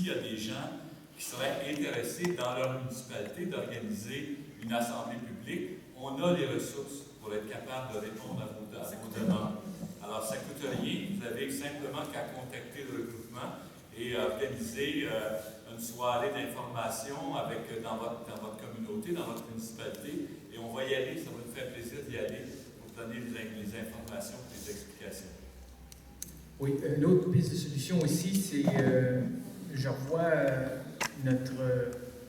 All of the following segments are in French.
y a des gens qui seraient intéressés dans leur municipalité d'organiser une assemblée publique, on a les ressources pour être capable de répondre à vos demandes. Alors, ça ne coûte rien. Vous avez simplement qu'à contacter le regroupement et organiser une soirée d'information dans votre communauté, dans votre municipalité. Et on va y aller. Ça va nous faire plaisir d'y aller pour donner les informations et les explications. Oui, une autre piste de solution aussi, c'est, je revois notre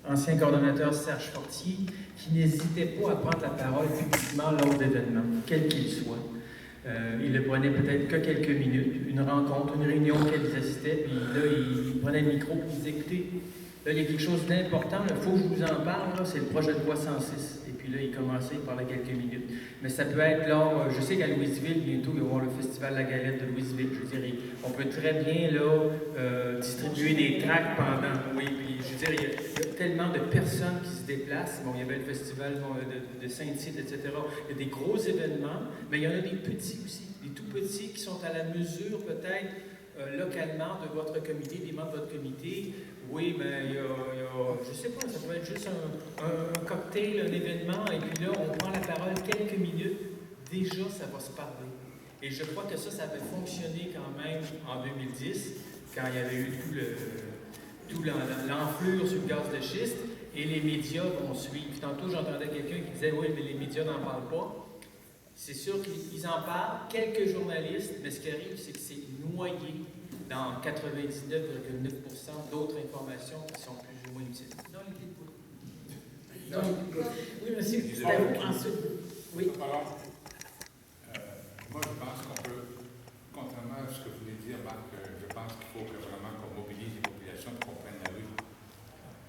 ancien coordonnateur Serge Fortier, qui n'hésitait pas à prendre la parole publiquement lors d'événements, quel qu'il soit. Il ne prenait peut-être que quelques minutes, une rencontre, une réunion auquel ils assistaient, puis là, il prenait le micro et il disait, écoutez, là, il y a quelque chose d'important, il faut que je vous en parle, là, c'est le projet de loi 106. Et puis là, il commençait, il parlait quelques minutes. Mais ça peut être lors, je sais qu'à Louisville, bientôt, il va y avoir le Festival La Galette de Louisville. Je veux dire, on peut très bien, là, distribuer des tracts pendant, oui, puis je veux dire, il y a tellement de personnes qui se déplacent. Bon, il y avait le festival de Saint-Tite, etc. Il y a des gros événements, mais il y en a des petits aussi, des tout petits qui sont à la mesure, peut-être, localement de votre comité, des membres de votre comité. Oui, mais il y a je ne sais pas, ça peut être juste un cocktail, un événement, et puis là, on prend la parole quelques minutes, déjà, ça va se parler. Et je crois que ça avait fonctionné quand même en 2010, quand il y avait eu tout l'enflure sur le gaz de schiste, et les médias vont suivre. Tantôt, j'entendais quelqu'un qui disait, oui, mais les médias n'en parlent pas. C'est sûr qu'ils en parlent, quelques journalistes, mais ce qui arrive, c'est que c'est noyé dans 99,9% d'autres informations qui sont plus ou moins utiles. Non, les pieds de poule. Oui, monsieur. Ensuite. Oui. Alors, moi, je pense qu'on peut, contrairement à ce que vous voulez dire, Marc, je pense qu'il faut que vraiment qu'on mobilise les populations pour qu'on prenne la rue.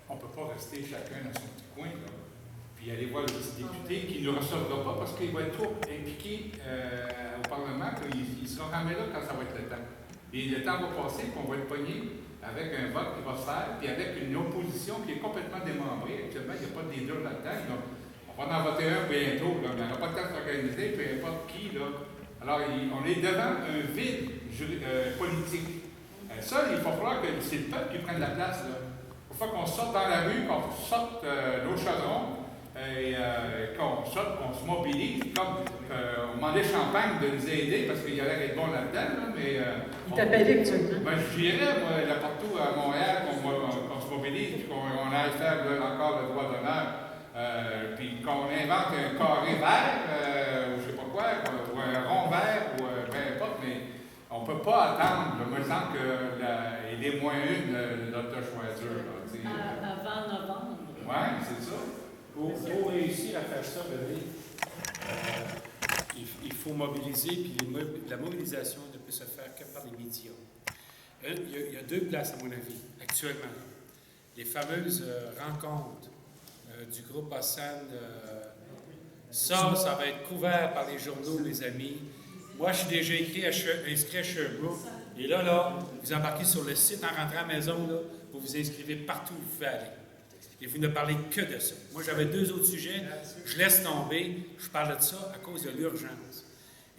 On ne peut pas rester chacun dans son petit coin, là, puis aller voir le petit député qui ne nous recevra pas parce qu'il va être trop impliqué au Parlement, qu'il sera jamais là quand ça va être le temps. Et le temps va passer, qu'on va être pogné avec un vote qui va se faire, puis avec une opposition qui est complètement démembrée. Actuellement, il n'y a pas de leader là-dedans. On va en voter un bientôt. Là. Il n'y aura pas de temps de s'organiser, peu importe qui. Là. Alors, on est devant un vide politique. Ça, il va falloir que c'est le peuple qui prenne la place. Il faut qu'on sorte dans la rue, qu'on sorte nos chaudrons, et qu'on sorte, qu'on se mobilise, comme on demandait Champagne de nous aider parce qu'il y a l'air d'être bon là-dedans, là, mais il t'appelle actuellement. Ben, je dirais, moi, là, partout à Montréal, qu'on se mobilise, puis qu'on aille faire encore le droit d'honneur, puis qu'on invente un carré vert, ou je sais pas quoi, ou un rond vert, ou peu importe, mais on ne peut pas attendre. Il me semble qu'il est moins une de notre choisir. Avant novembre. Oui, c'est ça. Pour réussir à faire ça, Benoît, il faut mobiliser, puis la mobilisation ne peut se faire que par les médias. Il y a deux places, à mon avis, actuellement. Les fameuses rencontres du groupe Hassan. Ça va être couvert par les journaux, mes amis. Moi, je suis déjà inscrit à Sherbrooke. Et là, vous embarquez sur le site en rentrant à la maison, là, vous vous inscrivez partout où vous pouvez aller. Et vous ne parlez que de ça. Moi, j'avais deux autres sujets. Je laisse tomber. Je parle de ça à cause de l'urgence.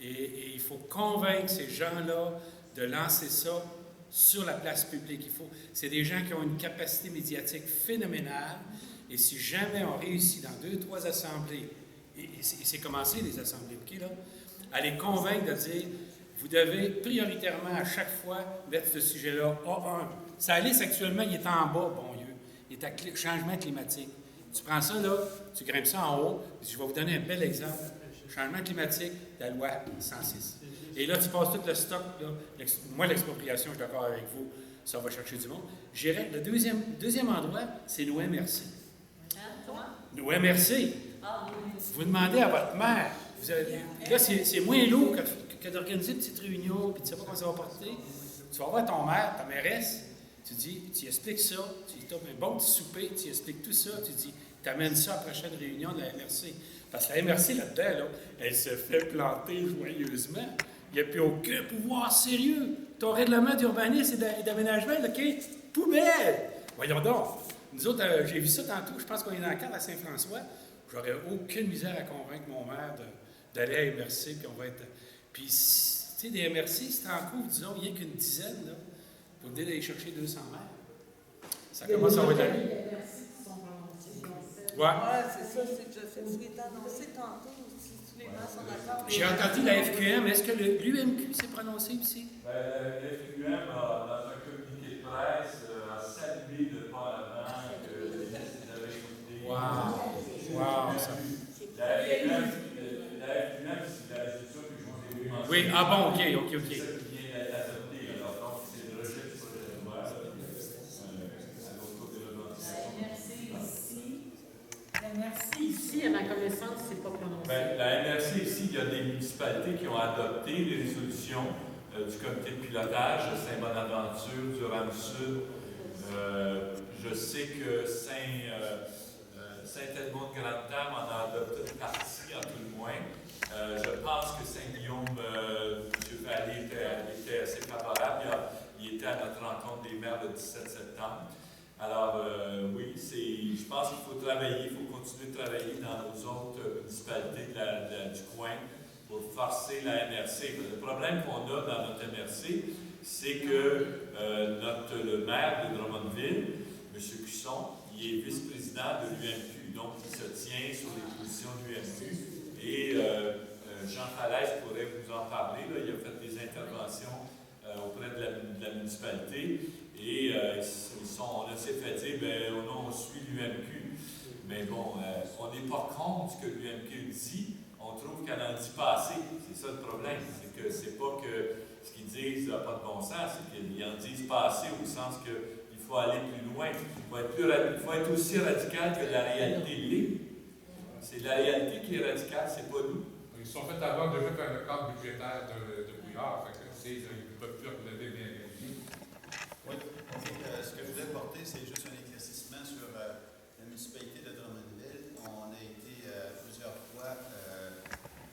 Et il faut convaincre ces gens-là de lancer ça sur la place publique. C'est des gens qui ont une capacité médiatique phénoménale. Et si jamais on réussit dans 2-3 assemblées, et c'est commencé les assemblées, OK, là, à les convaincre de dire, vous devez prioritairement à chaque fois mettre ce sujet-là A1. Sa liste actuellement, il est en bas, bon Dieu. Il est à changement climatique. Tu prends ça, là, tu grimpes ça en haut, et je vais vous donner un bel exemple. Changement climatique, la loi 106. Et là, tu passes tout le stock. Là. Moi, l'expropriation, je suis d'accord avec vous, ça va chercher du monde. J'irais, le deuxième endroit, c'est nos MRC. Nos MRC. Vous demandez à votre mère. Là, c'est moins lourd que d'organiser une petite réunion, puis tu ne sais pas comment ça va porter. Tu vas voir ton maire, ta mairesse, tu expliques ça, tu as un bon petit souper, tu expliques tout ça, tu dis, tu amènes ça à la prochaine réunion de la MRC. Parce que la MRC, là-dedans, là, elle se fait planter joyeusement. Il n'y a plus aucun pouvoir sérieux. Ton règlement d'urbanisme et d'aménagement, OK? Poubelle! Voyons donc. Nous autres, j'ai vu ça tantôt, je pense qu'on est dans le cadre à Saint-François. J'aurais aucune misère à convaincre mon maire d'aller à MRC, puis on va être... Puis, tu sais, des MRC, si t'en couvres, disons, rien qu'une dizaine, là, vous venez d'aller chercher 200 maires. Ça commence à envoyer. Merci qui sont prononcés. Ouais. Ouais, c'est ça, c'est déjà fait. Vous l'avez annoncé tantôt aussi, tous les gens sont d'accord. J'ai entendu la FQM. Est-ce que l'UMQ s'est prononcé aussi? Le FQM, dans un communiqué de presse, a salué le Parlement que les ministres avaient écouté. Wow, ça. La FQM, c'est la résolution que je vous ai mentionné. Oui, ah bon, ok. C'est ça qui vient d'être adopté. Alors, donc, c'est le rejet du projet de loi. C'est l'autre côté de La MRC ici, à ma connaissance, c'est pas prononcé. La MRC ici, il y a des municipalités qui ont adopté les résolutions du comité de pilotage de Saint-Bonaventure, du Rame-Sud. Je sais que Saint-Edmond-de-Grande-Terre en a adopté une partie, en tout le moins. Je pense que Saint-Guillaume, M. Vallée était assez favorable. Il était à notre rencontre des maires le 17 septembre. Alors, oui, je pense qu'il faut travailler, il faut continuer de travailler dans nos autres municipalités du coin pour forcer la MRC. Le problème qu'on a dans notre MRC, c'est que le maire de Drummondville, M. Cusson, il est vice-président de l'UMQ, donc il se tient sur les positions de l'UMQ. Et Jean Falaise pourrait vous en parler, là, il a fait des interventions auprès de la municipalité et on s'est fait dire, on suit l'UMQ, mais bon, on n'est pas contre ce que l'UMQ dit, on trouve qu'elle n'en dit pas assez. C'est ça le problème, c'est pas que ce qu'ils disent n'a pas de bon sens, c'est qu'ils en disent pas assez au sens qu'il faut aller plus loin, il faut être aussi radical que la réalité l'est. C'est la réalité qui est radicale, c'est pas nous. Ils se sont fait avoir déjà par le cadre budgétaire de Bouillard, fait que, ils ne peuvent plus relever bien. Oui, ce que je voulais porter, c'est juste un éclaircissement sur la municipalité de Drummondville. On a été plusieurs fois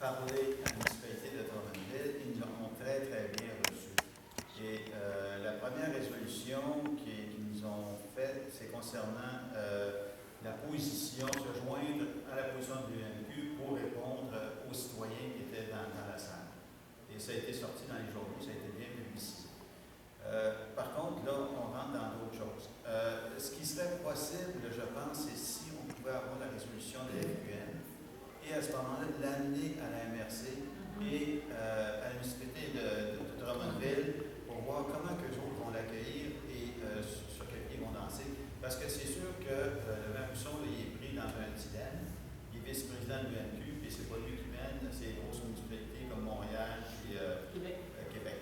parler à la municipalité de Drummondville. Ils nous ont très, très bien reçus. Et la première résolution qu'ils nous ont faite, c'est concernant la position, se joindre à la position de l'UMQ pour répondre aux citoyens qui étaient dans la salle. Et ça a été sorti dans les journaux, ça a été bien publicisé. Par contre, là, on rentre dans d'autres choses. Ce qui serait possible, je pense, c'est si on pouvait avoir la résolution de la FQM et à ce moment-là, l'amener à la MRC et à la municipalité de Drummondville pour voir comment que les autres vont l'accueillir et sur quel pied ils vont danser. Parce que c'est sûr que le maire Cusson, il est pris dans un dilemme. Il est vice-président de l'UMQ, puis c'est pas lui qui mène ces grosses municipalités comme Montréal et Québec.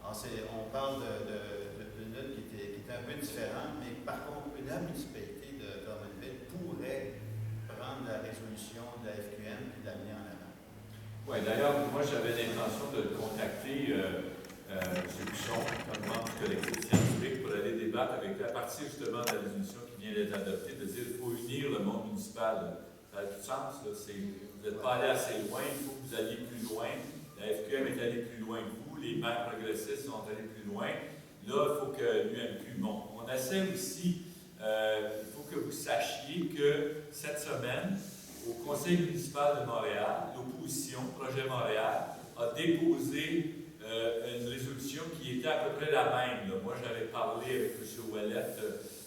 Alors, on parle d'une lutte qui était un peu différente, mais par contre, la municipalité de Drummondville pourrait prendre la résolution de la FQM et l'amener en avant. Oui, d'ailleurs, moi, j'avais l'intention de le contacter, M. Cusson, comme membre du collectif scientifique, pour aller débattre avec la partie, justement, de la résolution qui vient d'être adoptée, de dire qu'il faut unir le monde municipal. Ça a tout sens, là. Vous n'êtes pas allé assez loin, il faut que vous alliez plus loin. La FQM est allée plus loin que vous, les maires progressistes sont allés plus loin. Là, il faut que l'UMQ monte. On essaie aussi, il faut que vous sachiez que cette semaine, au Conseil municipal de Montréal, l'opposition, Projet Montréal, a déposé une résolution qui était à peu près la même. Là. Moi, j'avais parlé avec M. Ouellette,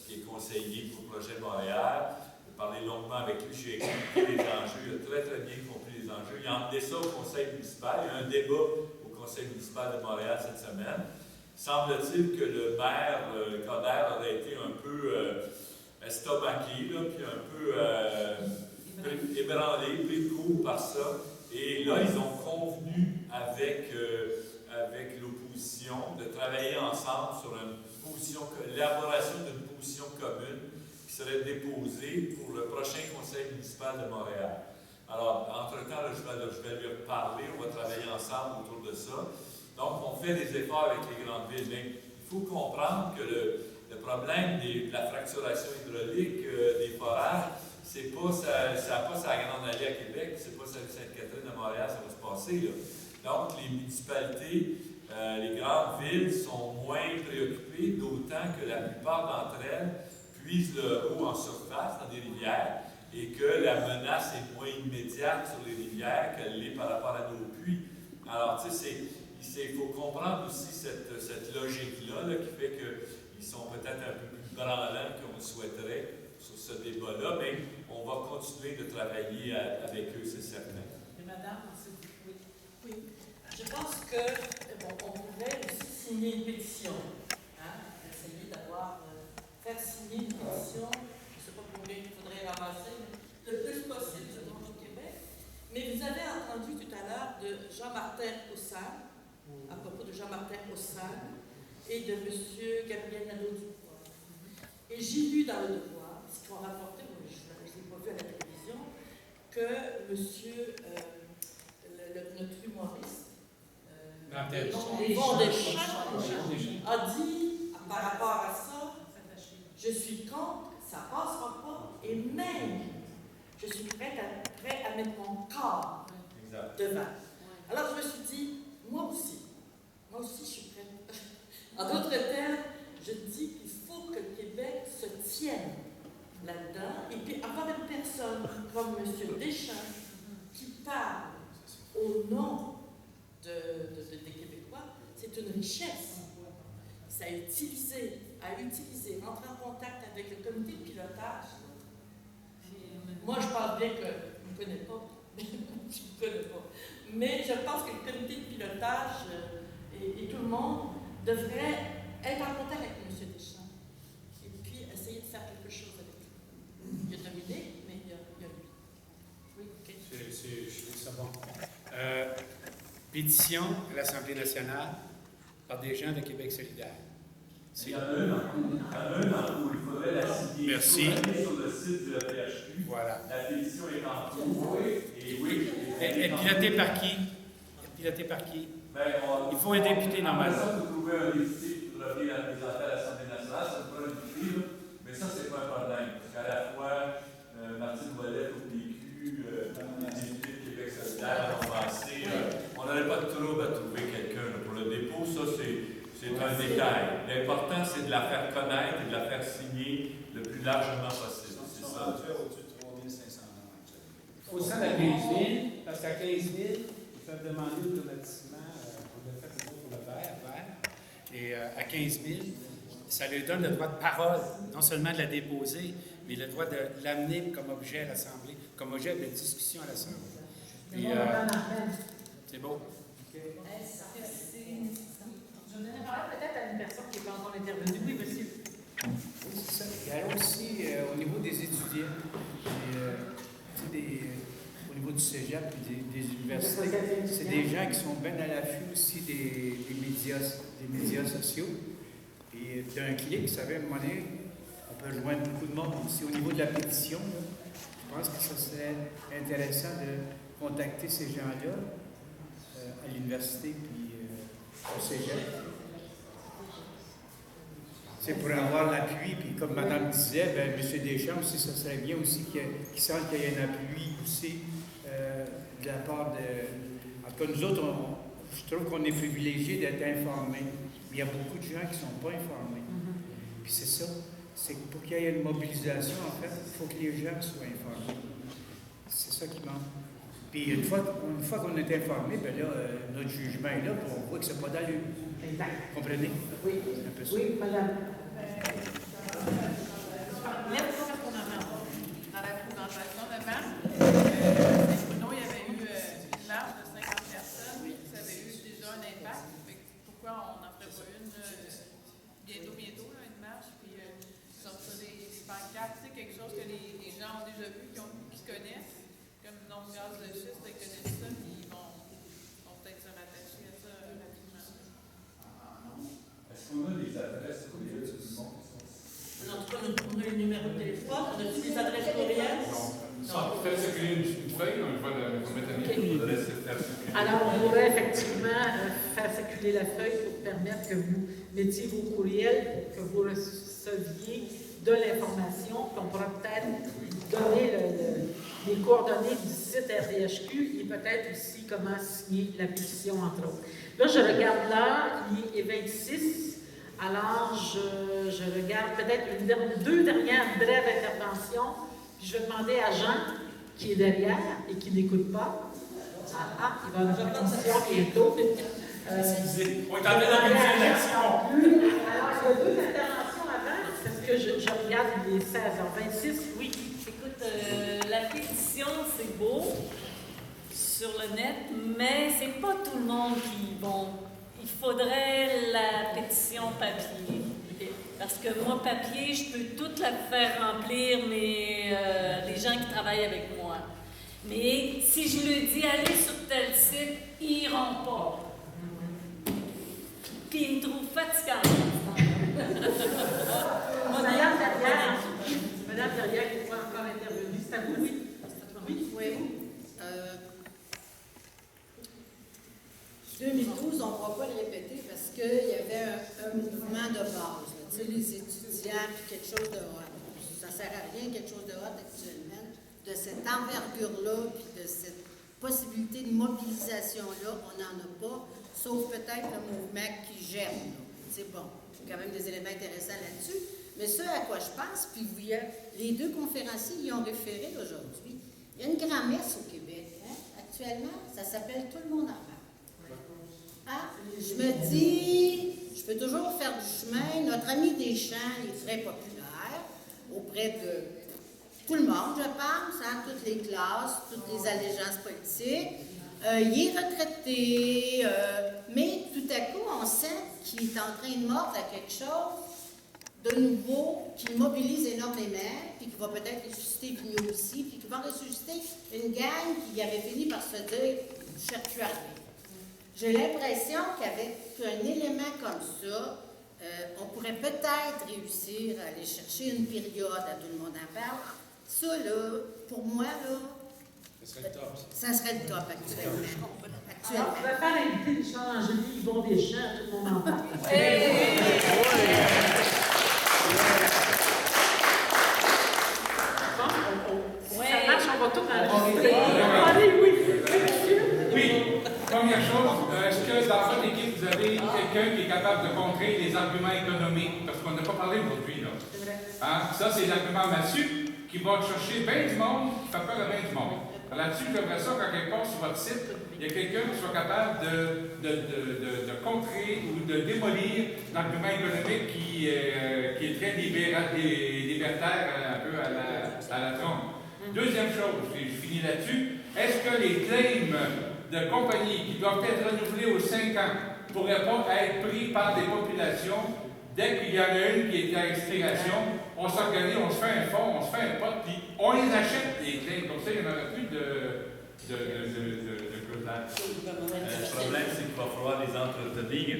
qui est conseiller pour Projet Montréal. J'ai parlé longuement avec lui, j'ai expliqué les enjeux. Il a très, très bien compris les enjeux. Il a emmené ça au Conseil municipal. Il y a un débat au Conseil municipal de Montréal cette semaine. Semble-t-il que le maire Coder aurait été un peu estomaqué, là, puis un peu ébranlé, pris de court par ça. Et là, ils ont convenu avec l'opposition de travailler ensemble sur l'élaboration d'une position commune qui serait déposée pour le prochain Conseil municipal de Montréal. Alors, entre-temps, je vais lui reparler, on va travailler ensemble autour de ça. Donc, on fait des efforts avec les grandes villes, mais il faut comprendre que le problème de la fracturation hydraulique des forages, ça n'a pas sa grande allée à Québec, c'est pas celle de Sainte-Catherine à Montréal, ça va se passer, là. Donc, les municipalités, les grandes villes sont moins préoccupées, d'autant que la plupart d'entre elles puisent leur eau en surface dans des rivières et que la menace est moins immédiate sur les rivières qu'elle l'est par rapport à nos puits. Alors, tu sais, il faut comprendre aussi cette logique-là là, qui fait qu'ils sont peut-être un peu plus branlants qu'on continuer de travailler avec eux, c'est certain. Et madame, ensuite, oui. Oui. Je pense que on pourrait aussi signer une pétition. Hein? Essayer d'avoir, faire signer une pétition. Je ne sais pas combien il faudrait ramasser, mais le plus possible selon le Québec. Mais vous avez entendu tout à l'heure de Jean-Martin Haussal, à propos de Jean-Martin Haussal et de M. Gabriel Nadeau-Dubois. Et j'ai lu dans le Devoir, ce qu'on rapportait, moi, je ne l'ai pas vu à la télévision, que monsieur, notre humoriste, Yvon Deschamps, a dit par rapport à ça, je suis contre, ça ne passera pas, et même, je suis prêt à mettre mon corps devant. Alors je me suis dit, moi aussi, je suis prête. En d'autres termes, je dis qu'il faut que le Québec se tienne là-dedans, et puis avoir une personne comme M. Deschamps qui parle au nom des Québécois, c'est une richesse. Ça a utilisé, rentrer en contact avec le comité de pilotage. Moi, je pense bien que je ne connais pas, mais je pense que le comité de pilotage et tout le monde devrait être en contact avec M. Deschamps et puis essayer de faire quelque chose avec lui. Il y a Dominique, mais il y a lui. Oui, OK. Je trouve ça bon. Pétition à l'Assemblée nationale par des gens de Québec solidaire. Il y en a un en cours. Il faudrait la signer. Merci. Sur le site de la PHQ. Voilà. La pétition est en cours. Et oui. Elle est pilotée par qui? Il faut un député normalement. Ça, vous trouvez un député pour le la présenter à l'Assemblée nationale, ça pourrait un député, mais ça, c'est pas un problème. Parce qu'à la fois, Martine Ouellet au PQ, les députés de Québec solidaire ont passé. On n'aurait pas de trouble à trouver quelqu'un pour le dépôt. Ça, c'est un détail. L'important, c'est de la faire connaître et de la faire signer le plus largement possible. C'est ça. Au-dessus de 3500 noms. Il faut ça à 15 000, parce qu'à 15 000, ils peuvent demander automatiquement, on a fait pour le vert. Et à 15 000, ça leur donne le droit de parole, non seulement de la déposer, mais le droit de l'amener comme objet à l'Assemblée, comme objet de discussion à l'Assemblée. Et, c'est beau. Je donnerais parole peut-être à une personne qui n'est pas encore intervenue. Oui, monsieur. Oui, c'est ça. Il y a aussi, au niveau des étudiants, au niveau du cégep et des universités, c'est des gens qui sont bien à l'affût aussi des médias sociaux. Et d'un clic, ça veut monnaie, on peut joindre beaucoup de monde. Aussi, au niveau de la pétition, là, je pense que ça serait intéressant de contacter ces gens-là à l'université puis au cégep. C'est pour avoir l'appui, puis comme Madame disait, M. Deschamps aussi, ça serait bien aussi qu'il sente qu'il y ait un appui aussi de la part de... En tout cas, nous autres, je trouve qu'on est privilégiés d'être informés. Mais il y a beaucoup de gens qui ne sont pas informés. Puis c'est ça, c'est que pour qu'il y ait une mobilisation, en fait, il faut que les gens soient informés. C'est ça qui manque. Puis une fois qu'on est informé, bien là, notre jugement est là, puis on voit que c'est pas d'allure. Exact. Vous comprenez? Oui. C'est un peu ça. Oui, madame. Lève-toi qu'on entend. Dans la présentation de Marc, il y avait eu une marche de 50 personnes, puis ça avait eu déjà un impact. Pourquoi on n'en ferait pas une bientôt, là, une marche, puis sortir des pancartes, quelque chose que les gens ont déjà vu, qui connaissent, comme non gaz de schiste, ils connaissent ça, puis ils vont peut-être se rattacher à ça rapidement. Est-ce qu'on a des adresses courriel du monde? En tout cas, on a le numéro de téléphone, on a des adresses courrielles. Faites circuler une feuille, on va mettre un Alors, on pourrait effectivement faire circuler la feuille pour permettre que vous mettiez vos courriels, pour que vous receviez de l'information, puis on pourra peut-être donner les coordonnées du site RDHQ et peut-être aussi comment signer la pétition, entre autres. Là, je regarde là, il est 26. Alors, je regarde peut-être deux dernières brèves interventions. Puis je vais demander à Jean, qui est derrière et qui n'écoute pas. Il va avoir une pétition bientôt. Excusez, on est en train d'organiser une action. Alors, il y a deux interventions avant, parce que je regarde les 16h26. Oui. Écoute, la fille pétition, c'est beau sur le net, mais c'est pas tout le monde qui vont. Il faudrait la pétition papier. Parce que moi, papier, je peux toute la faire remplir, mais les gens qui travaillent avec moi. Mais si je leur dis allez sur tel site, ils iront pas. Puis ils me trouvent fatigante. Madame Derrière, qui pourrait encore intervenir. C'est à vous, oui? Oui. 2012, on ne va pas le répéter parce qu'il y avait un mouvement de base. Là. Tu sais, les étudiants, puis quelque chose de hot. Ça ne sert à rien, quelque chose de hot actuellement. De cette envergure-là, puis de cette possibilité de mobilisation-là, on n'en a pas, sauf peut-être le mouvement qui germe. C'est bon. Il y a quand même des éléments intéressants là-dessus. Mais ce à quoi je pense, puis vous, les deux conférenciers y ont référé aujourd'hui, il y a une grand-messe au Québec. Hein? Actuellement, ça s'appelle Tout le monde en parle. Ah, je me dis, je peux toujours faire du chemin. Notre ami Deschamps est très populaire auprès de tout le monde, je pense, hein, toutes les classes, toutes les allégeances politiques. Il est retraité, mais tout à coup, on sent qu'il est en train de mordre à quelque chose de nouveau, qui le mobilise énormément, puis qui va peut-être ressusciter Vigneault aussi, puis qui va ressusciter une gang qui avait fini par se dire « je cherche à rien ». J'ai l'impression qu'avec un élément comme ça, on pourrait peut-être réussir à aller chercher une période à Tout le monde en parle. Ça, là, pour moi, là, Ça serait le top. ça serait le top actuellement. Alors, je vais faire inviter Richard Angéli, Yvon Deschamps, tout le monde en parle. Ça marche, on va tout enregistrer. Allez, oui. Oui, première chose, est-ce que dans votre équipe, vous avez quelqu'un qui est capable de contrer les arguments économiques? Parce qu'on n'a pas parlé aujourd'hui, là. Hein? Ça, c'est l'argument massue qui va chercher bien du monde, qui fait peur à bien du monde. Là-dessus, j'aimerais ça, quand quelque part sur votre site, il y a quelqu'un qui soit capable de contrer ou de démolir l'argument économique qui est très libertaire, un peu à la Trump. Deuxième chose, je finis là-dessus, est-ce que les claims de compagnies qui doivent être renouvelés aux 5 ans ne pourraient pas être pris par des populations dès qu'il y en a une qui est à expiration, on s'organise, on se fait un fonds, on se fait un pot, puis on les achète, les claims. Comme ça, il n'y en aura plus de Le problème, c'est qu'il va falloir les entretenir.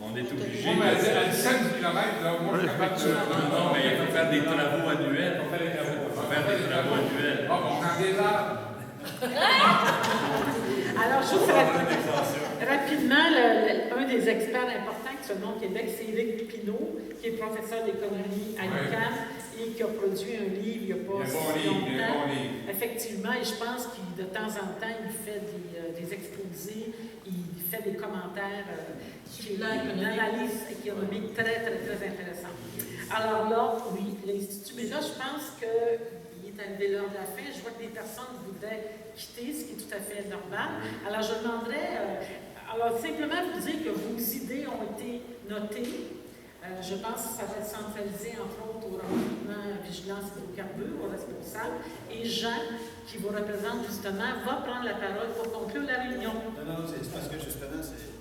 On est obligé. Oui, mais à 17 km, là, moi, je suis capable de. Non, mais il faut faire des travaux annuels. On fait des travaux. Il faut faire des travaux annuels. Ah, bon, on prend des arbres. Alors, juste rapidement, un des experts importants qui se nomme au Québec, c'est Éric Lupino, qui est professeur d'économie à l'UQAM et qui a produit un livre il n'y a pas si longtemps. Effectivement, et je pense qu'il, de temps en temps, il fait des exposés, il fait des commentaires, une analyse économique très, très, très intéressante. Alors là, oui, l'Institut, mais là, je pense qu'il est arrivé l'heure de la fin. Je vois que des personnes voudraient quitter, ce qui est tout à fait normal. Alors, je demanderais, simplement vous dire que vos idées ont été notées. Je pense que ça va être centralisé, entre autres, au recrutement vigilance hydrocarbures, aux responsables. Et Jean, qui vous représente justement, va prendre la parole pour conclure la réunion. Non, c'est parce que justement, c'est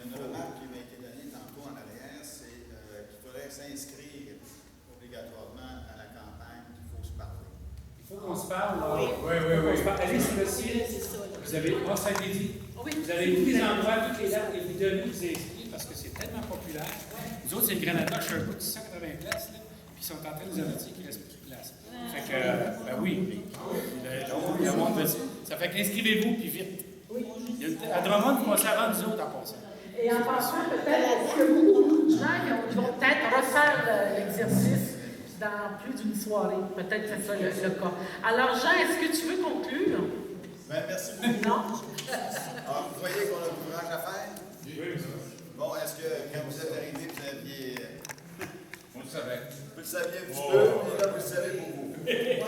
une remarque qui m'a été donnée tantôt en arrière, c'est qu'il faudrait s'inscrire obligatoirement à la campagne, qu'il faut se parler. Il faut qu'on se parle. Oui. Allez sur le site. Vous avez, ça a été dit. Vous avez tous les endroits, toutes les dates, et vous devez vous inscrire parce que c'est tellement populaire. Nous autres, c'est le Granada, Sherbrooke, 680 places, là, puis ils sont en train de nous avertir qu'il ne reste plus de place. Fait que, oui, le monde veut dire. Ça fait qu'inscrivez-vous, puis vite. Oui. À Drummond, on s'en rend nous autres en passant. Et en passant, peut-être que beaucoup de gens qui vont peut-être refaire l'exercice dans plus d'une soirée. Peut-être que c'est ça le cas. Alors, Jean, est-ce que tu veux conclure? Ben, merci beaucoup. Non? Alors, vous voyez qu'on a du courage à faire? Oui. Bon, est-ce que quand vous êtes arrivé, vous aviez. On le savait. Vous le saviez un petit peu, et là, vous le savez pour vous. Mais